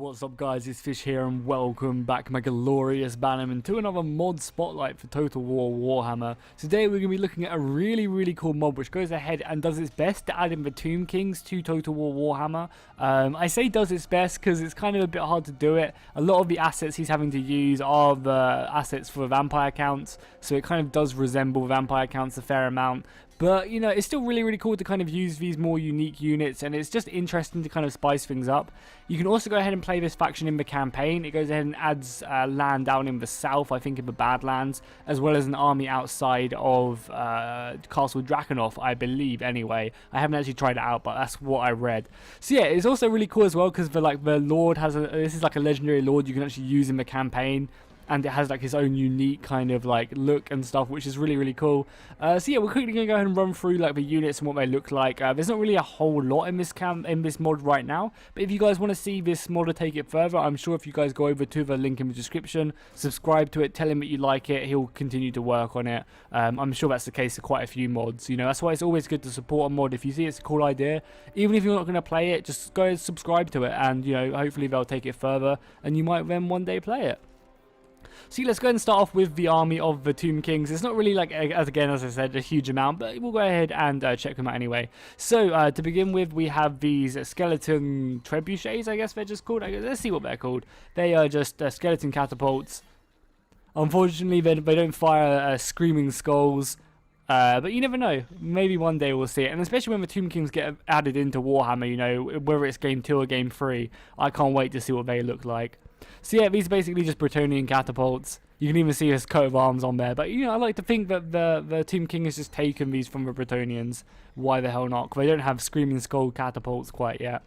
What's up guys, it's Fish here and welcome back my glorious bannerman to another mod spotlight for Total War Warhammer. Today we're going to be looking at a really cool mod which goes ahead and does its best to add in the Tomb Kings to Total War Warhammer. I say does its best because it's kind of a bit hard to do it. A lot of the assets he's having to use are the assets for vampire counts, so it kind of does resemble vampire counts a fair amount. But, you know, it's still really cool to kind of use these more unique units, and it's just interesting to kind of spice things up. You can also go ahead and play this faction in the campaign. It goes ahead and adds land down in the south, I think in the Badlands, as well as an army outside of Castle Drakenhof, I believe, anyway. I haven't actually tried it out, but that's what I read. So yeah, it's also really cool as well, because the Lord has this is like a legendary Lord you can actually use in the campaign. And it has like his own unique kind of like look and stuff, which is really cool. So yeah, we're quickly gonna go ahead and run through like the units and what they look like. There's not really a whole lot in this mod right now, but if you guys want to see this mod or take it further, I'm sure if you guys go over to the link in the description, subscribe to it, tell him that you like it, he'll continue to work on it. I'm sure that's the case for quite a few mods. You know, that's why it's always good to support a mod. If you see it's a cool idea, even if you're not going to play it, just go and subscribe to it, and you know, hopefully they'll take it further, and you might then one day play it. So let's go ahead and start off with the army of the Tomb Kings. It's not really like, as I said, a huge amount, but we'll go ahead and check them out anyway. So to begin with, we have these skeleton trebuchets, I guess they're just called. Let's see what they're called. They are just skeleton catapults. Unfortunately, they don't fire screaming skulls. But you never know. Maybe one day we'll see it. And especially when the Tomb Kings get added into Warhammer, you know, whether it's game 2 or game 3, I can't wait to see what they look like. So yeah, these are basically just Bretonnian catapults. You can even see his coat of arms on there. But, you know, I like to think that the Tomb King has just taken these from the Bretonnians. Why the hell not? Because they don't have Screaming Skull catapults quite yet.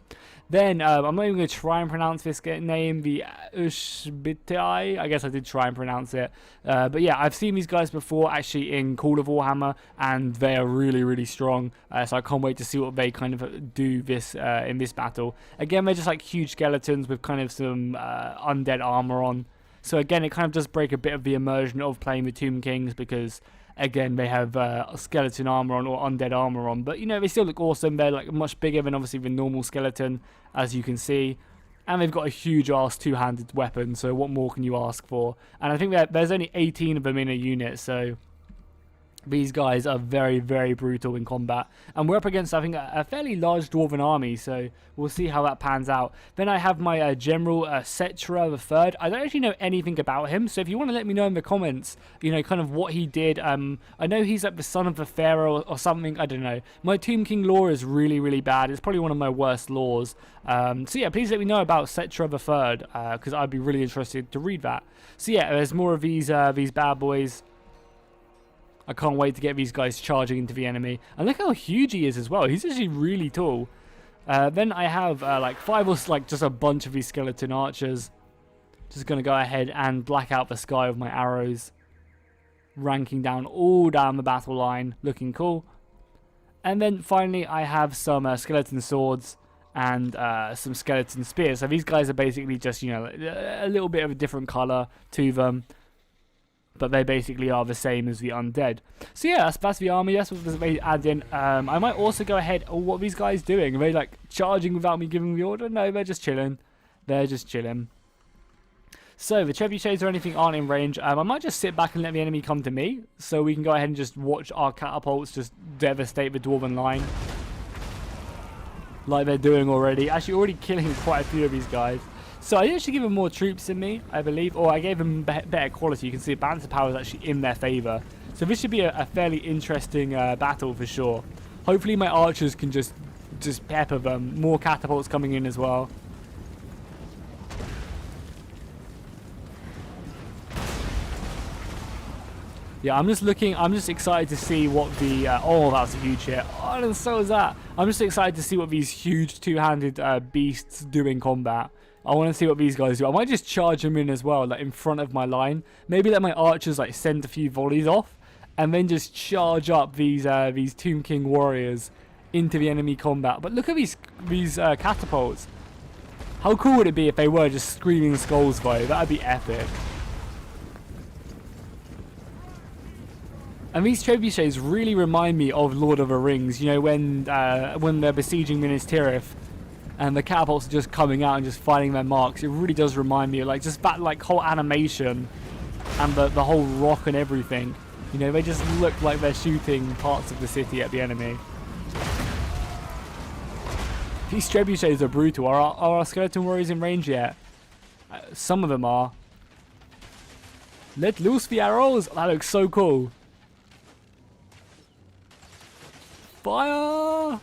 Then, I'm not even going to try and pronounce this name. The Ushbitai. I guess I did try and pronounce it. But yeah, I've seen these guys before actually in Call of Warhammer. And they are really strong. So I can't wait to see what they kind of do this in this battle. Again, they're just like huge skeletons with kind of some undead armor on. So again, it kind of does break a bit of the immersion of playing the Tomb Kings, because again, they have skeleton armor on or undead armor on, but you know, they still look awesome. They're like much bigger than obviously the normal skeleton, as you can see, and they've got a huge ass two-handed weapon, so what more can you ask for? And I think that there's only 18 of them in a unit, so these guys are very brutal in combat. And we're up against, I think, a fairly large dwarven army, so we'll see how that pans out. Then I have my General Cetra III. I don't actually know anything about him, so if you want to let me know in the comments, you know, kind of what he did. I know he's like the son of the Pharaoh or something, I don't know. My Tomb King lore is really bad. It's probably one of my worst lores. So yeah, please let me know about Cetra III, because I'd be really interested to read that. So yeah, there's more of these bad boys. I can't wait to get these guys charging into the enemy. And look how huge he is as well. He's actually really tall. Then I have like 5 or like just a bunch of these skeleton archers. Just going to go ahead and black out the sky with my arrows. Ranking down all down the battle line. Looking cool. And then finally I have some skeleton swords and some skeleton spears. So these guys are basically just, you know, a little bit of a different colour to them. But they basically are the same as the undead. So yeah, that's the army. That's what they add in. I might also go ahead. Oh, what are these guys doing? Are they like charging without me giving the order? No, they're just chilling. They're just chilling. So the trebuchets or anything aren't in range. I might just sit back and let the enemy come to me, so we can go ahead and just watch our catapults just devastate the dwarven line, like they're doing already. Actually, already killing quite a few of these guys. So I actually give them more troops than me, I believe, or I gave them better quality. You can see the balance of power is actually in their favour. So this should be a fairly interesting battle for sure. Hopefully my archers can just pepper them. More catapults coming in as well. Yeah, I'm just excited to see what the, oh, that was a huge hit. Oh, and so is that. I'm just excited to see what these huge two-handed beasts do in combat. I want to see what these guys do. I might just charge them in as well, like in front of my line. Maybe let my archers like send a few volleys off, and then just charge up these Tomb King warriors into the enemy combat. But look at these catapults. How cool would it be if they were just screaming skulls though? That'd be epic. And these trebuchets really remind me of Lord of the Rings. You know, when they're besieging Minas Tirith, and the catapults are just coming out and just finding their marks. It really does remind me of like just that like whole animation and the whole rock and everything. You know, they just look like they're shooting parts of the city at the enemy. These trebuchets are brutal. Are our skeleton warriors in range yet? Some of them are. Let loose the arrows. That looks so cool. Fire!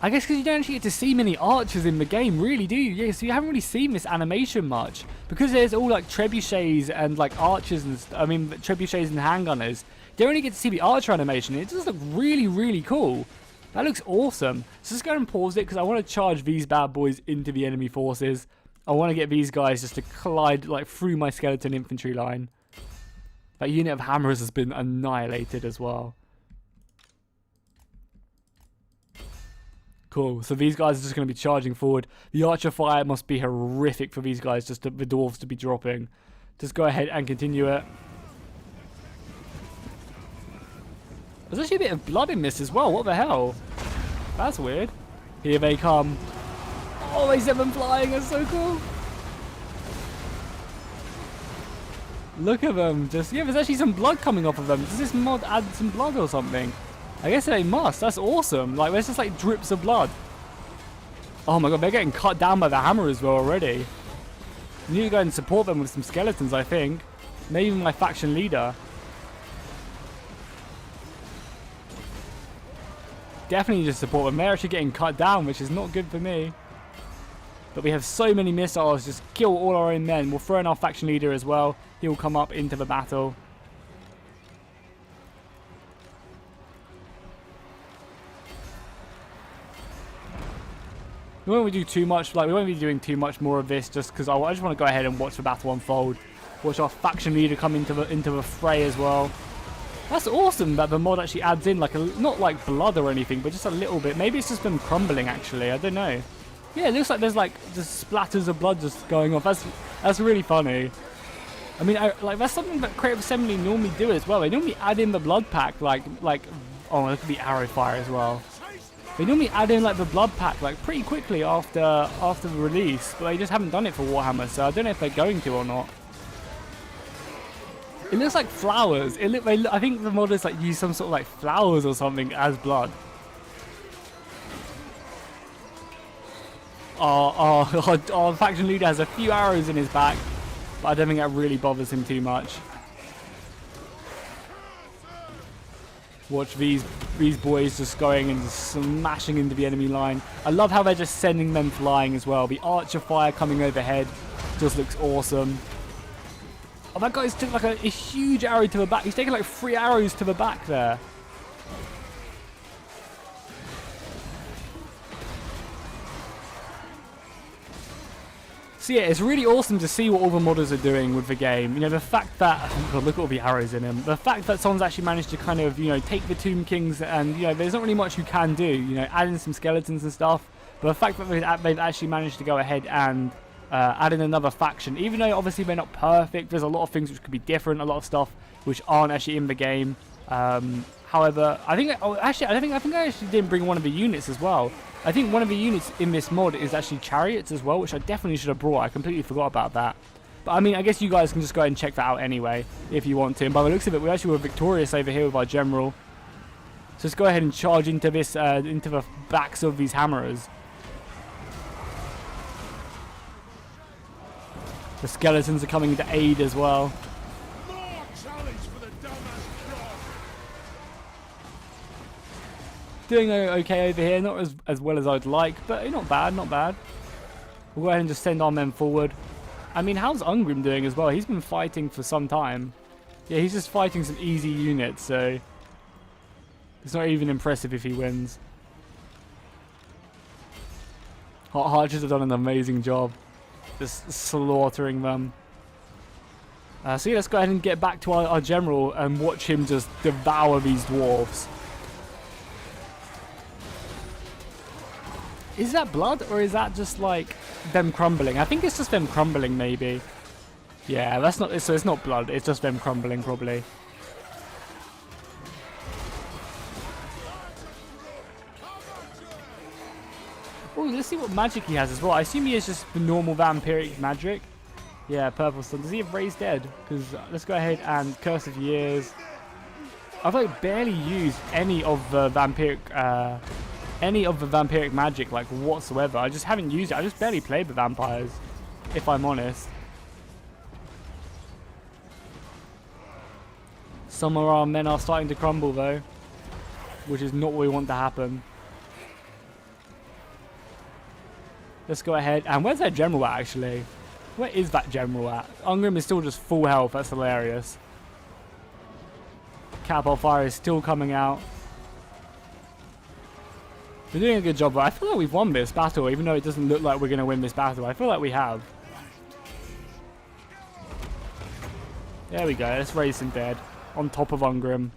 I guess because you don't actually get to see many archers in the game, really, do you? Yeah, so you haven't really seen this animation much. Because there's all like trebuchets and like archers and trebuchets and handgunners. You don't really get to see the archer animation. It does look really, really cool. That looks awesome. So let's go and pause it because I want to charge these bad boys into the enemy forces. I want to get these guys just to collide like through my skeleton infantry line. That unit of hammers has been annihilated as well. Cool, so these guys are just going to be charging forward. The archer fire must be horrific for these guys, just the dwarves to be dropping. Just go ahead and continue it. There's actually a bit of blood in this as well, what the hell? That's weird. Here they come. Oh, they sent them flying, that's so cool. Look at them, just, yeah, there's actually some blood coming off of them. Does this mod add some blood or something? I guess they must. That's awesome. Like, there's just like drips of blood. Oh my god, they're getting cut down by the hammer as well already. I need to go and support them with some skeletons, I think. Maybe my faction leader. Definitely just support them. They're actually getting cut down, which is not good for me. But we have so many missiles. Just kill all our own men. We'll throw in our faction leader as well. He'll come up into the battle. We won't do too much, like we won't be doing too much more of this just because I just want to go ahead and watch the battle unfold. Watch our faction leader come into the fray as well. That's awesome that the mod actually adds in like not like blood or anything, but just a little bit. Maybe it's just them crumbling actually, I don't know. Yeah, it looks like there's like just splatters of blood just going off. That's really funny. I mean, like that's something that Creative Assembly normally do as well. They normally add in the blood pack like oh, look at the arrow fire as well. They normally add in like the blood pack like pretty quickly after the release, but they just haven't done it for Warhammer, so I don't know if they're going to or not. It looks like flowers. I think the modders like use some sort of like flowers or something as blood. Our faction leader has a few arrows in his back, but I don't think that really bothers him too much. Watch these boys just going and smashing into the enemy line. I love how they're just sending them flying as well. The archer fire coming overhead just looks awesome. Oh, that guy's took like a huge arrow to the back. He's taking like 3 arrows to the back there. So yeah, it's really awesome to see what all the modders are doing with the game. You know, the fact that, oh god, look at all the arrows in him. The fact that someone's actually managed to kind of, you know, take the Tomb Kings and, you know, there's not really much you can do. You know, add in some skeletons and stuff. But the fact that they've actually managed to go ahead and add in another faction, even though obviously they're not perfect, there's a lot of things which could be different, a lot of stuff which aren't actually in the game. However, I think, I think I actually didn't bring one of the units as well. I think one of the units in this mod is actually chariots as well, which I definitely should have brought. I completely forgot about that. But I mean, I guess you guys can just go ahead and check that out anyway, if you want to. And by the looks of it, we actually were victorious over here with our general. So let's go ahead and charge into this, into the backs of these hammerers. The skeletons are coming to aid as well. Doing okay over here, not as well as I'd like, but not bad, not bad. We'll go ahead and just send our men forward. I mean, how's Ungrim doing as well? He's been fighting for some time. Yeah, he's just fighting some easy units, so it's not even impressive if he wins. Our archers have done an amazing job, just slaughtering them. So yeah, let's go ahead and get back to our general and watch him just devour these dwarves. Is that blood, or is that just like them crumbling? I think it's just them crumbling, maybe. Yeah, that's not. So it's not blood. It's just them crumbling, probably. see what magic he has as well. I assume he is just the normal vampiric magic. Yeah, purple stun. Does he have Raised Dead? Because let's go ahead and Curse of Years. I've like barely used any of the vampiric magic like whatsoever. I just haven't used it. I just barely played the vampires, if I'm honest. Some of our men are starting to crumble though, which is not what we want to happen. Let's go ahead. And where's that general at actually? Where is that general at? Ungrim is still just full health. That's hilarious. Catapult Fire is still coming out. We're doing a good job, but I feel like we've won this battle, even though it doesn't look like we're going to win this battle. I feel like we have. There we go. Let's raise some dead on top of Ungrim.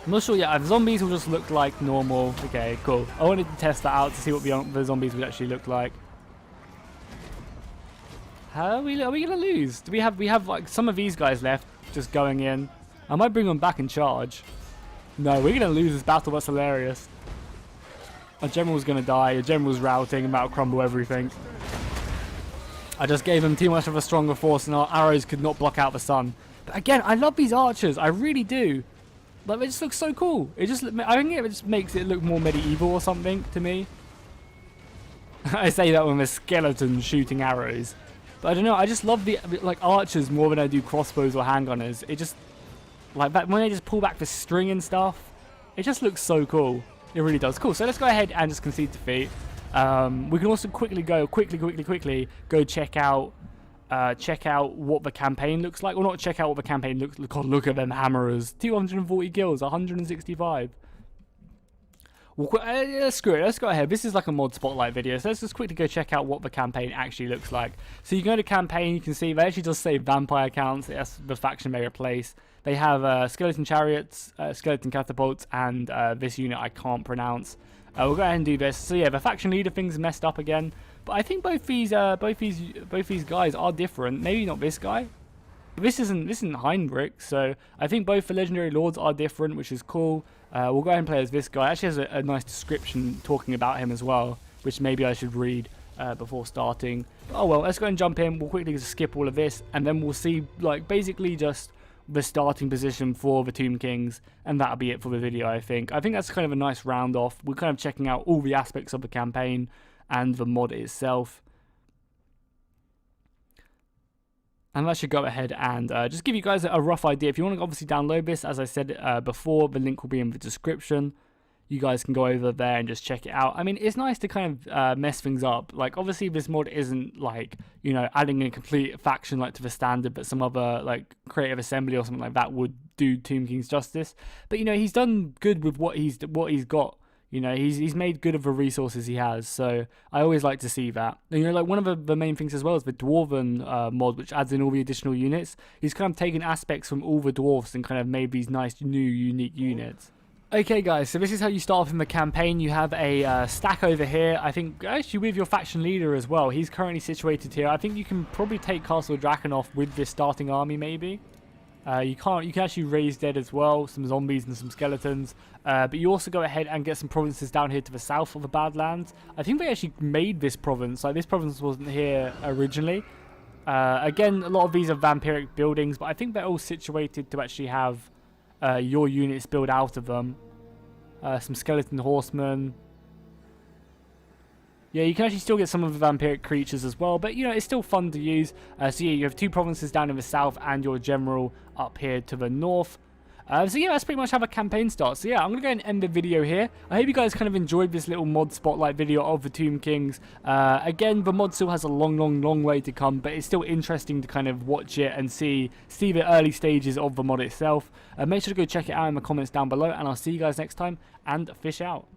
I'm not sure yet. The zombies will just look like normal. Okay, cool. I wanted to test that out to see what the zombies would actually look like. Are we going to lose? Do we have like some of these guys left just going in? I might bring them back and charge. No, we're going to lose this battle. That's hilarious. Our general's going to die. Your general's routing. About to crumble everything. I just gave him too much of a stronger force and our arrows could not block out the sun. But again, I love these archers. I really do. Like, they just look so cool. I think it just makes it look more medieval or something to me. I say that when there's skeletons shooting arrows. But I don't know, I just love the like archers more than I do crossbows or handgunners. It just, like that, when they just pull back the string and stuff, it just looks so cool. It really does. Cool, so let's go ahead and just concede defeat. We can also quickly go check out what the campaign looks like. Well, not check out what the campaign looks like. God, look at them hammerers. 240 kills, 165. Well, screw it. Let's go ahead. This is like a mod spotlight video, so let's just quickly go check out what the campaign actually looks like. So you go to campaign, you can see they actually just say vampire counts. That's the faction they replace. They have skeleton chariots, skeleton catapults, and this unit I can't pronounce. We'll go ahead and do this. So yeah, the faction leader thing's messed up again. But I think both these guys are different. Maybe not this guy. But this isn't Heinrich, so I think both the legendary lords are different, which is cool. We'll go ahead and play as this guy. Actually has a nice description talking about him as well, which maybe I should read before starting. Oh well, let's go and jump in. We'll quickly just skip all of this, and then we'll see like basically just the starting position for the Tomb Kings, and that'll be it for the video. I think that's kind of a nice round off. We're kind of checking out all the aspects of the campaign and the mod itself. And that should go ahead and just give you guys a rough idea. If you want to obviously download this, as I said before, the link will be in the description. You guys can go over there and just check it out. I mean, it's nice to kind of mess things up. Like, obviously, this mod isn't like, you know, adding a complete faction like to the standard, but some other like Creative Assembly or something like that would do Tomb Kings justice. But you know, he's done good with what he's got. You know, he's made good of the resources he has, so I always like to see that. And, you know, like one of the main things as well is the Dwarven mod, which adds in all the additional units. He's kind of taken aspects from all the dwarfs and kind of made these nice new unique units. Okay guys, so this is how you start off in the campaign. You have a stack over here, I think actually with your faction leader as well. He's currently situated here. I think you can probably take Castle Drakenhof with this starting army maybe. You can actually raise dead as well, some zombies and some skeletons. But you also go ahead and get some provinces down here to the south of the Badlands. I think they actually made this province. Like, this province wasn't here originally. Again, a lot of these are vampiric buildings, but I think they're all situated to actually have your units built out of them. Some skeleton horsemen. Yeah, you can actually still get some of the vampiric creatures as well, but you know, it's still fun to use. So yeah, you have two provinces down in the south and your general up here to the north. So yeah, that's pretty much how the campaign starts. So yeah, I'm going to go and end the video here. I hope you guys kind of enjoyed this little mod spotlight video of the Tomb Kings. Again, the mod still has a long way to come, but it's still interesting to kind of watch it and see the early stages of the mod itself. Make sure to go check it out in the comments down below, and I'll see you guys next time, and fish out.